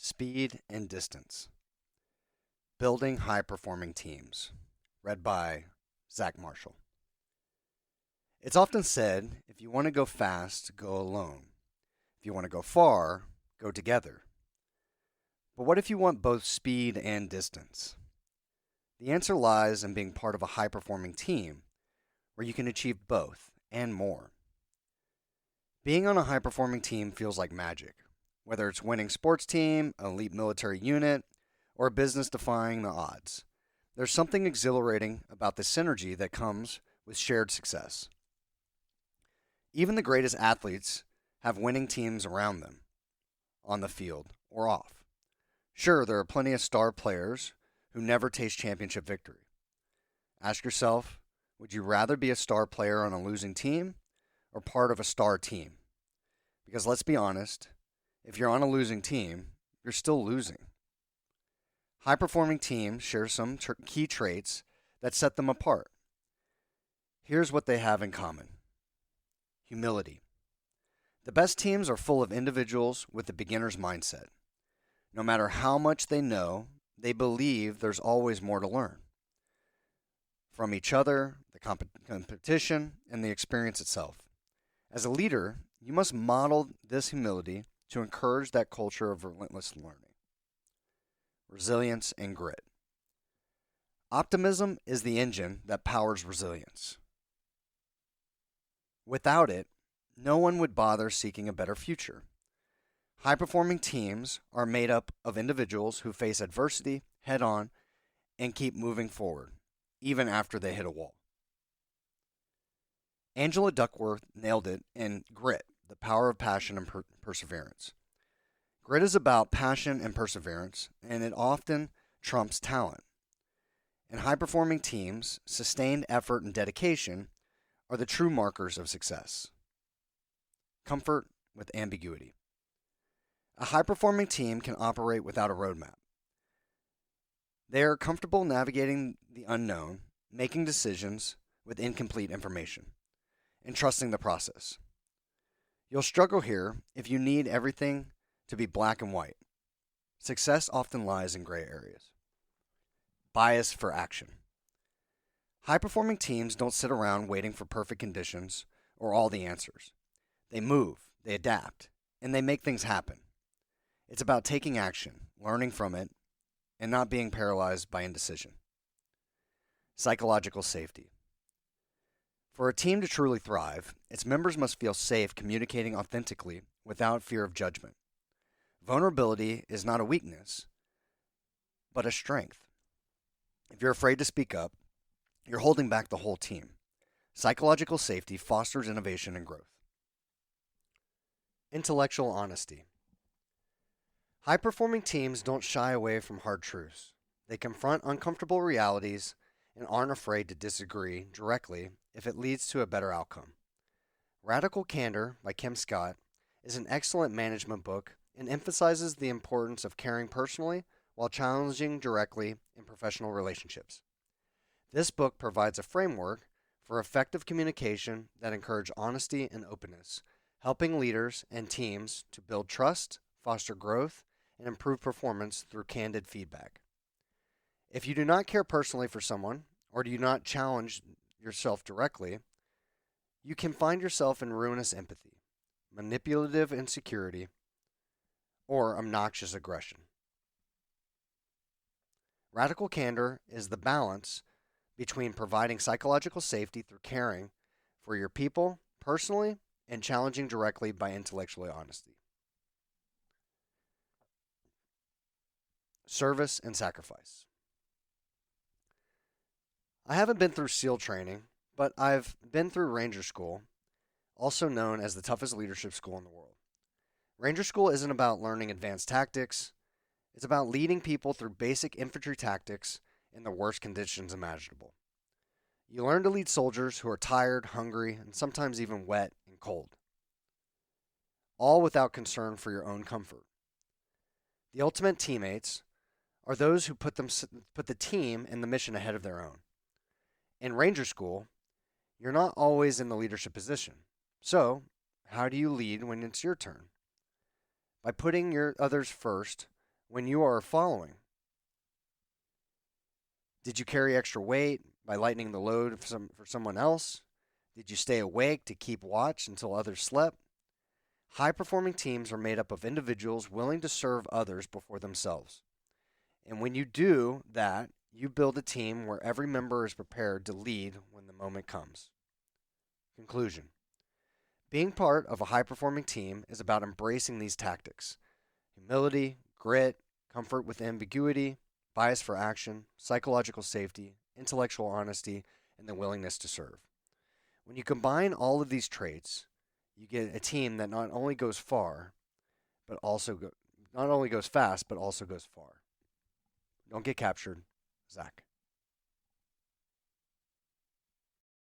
Speed and Distance. Building High-Performing Teams. Read by Zach Marshall. It's often said, if you want to go fast, go alone. If you want to go far, go together. But what if you want both speed and distance? The answer lies in being part of a high-performing team where you can achieve both and more. Being on a high-performing team feels like magic, whether it's winning sports team, an elite military unit, or a business defying the odds. There's something exhilarating about the synergy that comes with shared success. Even the greatest athletes have winning teams around them, on the field or off. Sure, there are plenty of star players who never taste championship victory. Ask yourself, would you rather be a star player on a losing team or part of a star team? Because let's be honest, if you're on a losing team, you're still losing. High-performing teams share some key traits that set them apart. Here's what they have in common. Humility. The best teams are full of individuals with the beginner's mindset. No matter how much they know, they believe there's always more to learn. From each other, the competition, and the experience itself. As a leader, you must model this humility to encourage that culture of relentless learning. Resilience and grit. Optimism is the engine that powers resilience. Without it, no one would bother seeking a better future. High-performing teams are made up of individuals who face adversity head-on and keep moving forward, even after they hit a wall. Angela Duckworth nailed it in Grit, the Power of Passion and Perseverance. Grit is about passion and perseverance, and it often trumps talent. In high-performing teams, sustained effort and dedication are the true markers of success. Comfort with ambiguity. A high-performing team can operate without a roadmap. They are comfortable navigating the unknown, making decisions with incomplete information, and trusting the process. You'll struggle here if you need everything to be black and white. Success often lies in gray areas. Bias for action. High-performing teams don't sit around waiting for perfect conditions or all the answers. They move, they adapt, and they make things happen. It's about taking action, learning from it, and not being paralyzed by indecision. Psychological safety. For a team to truly thrive, its members must feel safe communicating authentically without fear of judgment. Vulnerability is not a weakness, but a strength. If you're afraid to speak up, you're holding back the whole team. Psychological safety fosters innovation and growth. Intellectual honesty. High-performing teams don't shy away from hard truths. They confront uncomfortable realities and aren't afraid to disagree directly if it leads to a better outcome. Radical Candor by Kim Scott is an excellent management book and emphasizes the importance of caring personally while challenging directly in professional relationships. This book provides a framework for effective communication that encourages honesty and openness, helping leaders and teams to build trust, foster growth, and improve performance through candid feedback. If you do not care personally for someone, or do not challenge yourself directly, you can find yourself in ruinous empathy, manipulative insecurity, or obnoxious aggression. Radical candor is the balance between providing psychological safety through caring for your people personally and challenging directly by intellectual honesty. Service and sacrifice. I haven't been through SEAL training, but I've been through Ranger School, also known as the toughest leadership school in the world. Ranger School isn't about learning advanced tactics. It's about leading people through basic infantry tactics in the worst conditions imaginable. You learn to lead soldiers who are tired, hungry, and sometimes even wet and cold, all without concern for your own comfort. The ultimate teammates are those who put the team and the mission ahead of their own. In Ranger School, you're not always in the leadership position. So, how do you lead when it's your turn? By putting your others first when you are following? Did you carry extra weight by lightening the load for someone else? Did you stay awake to keep watch until others slept? High performing teams are made up of individuals willing to serve others before themselves. And when you do that, you build a team where every member is prepared to lead when the moment comes. Conclusion: being part of a high performing team is about embracing these tactics: humility, grit, comfort with ambiguity, bias for action, psychological safety, intellectual honesty, and the willingness to serve. When you combine all of these traits, you get a team that not only goes far, but not only goes fast, but also goes far. Don't get captured, Zach.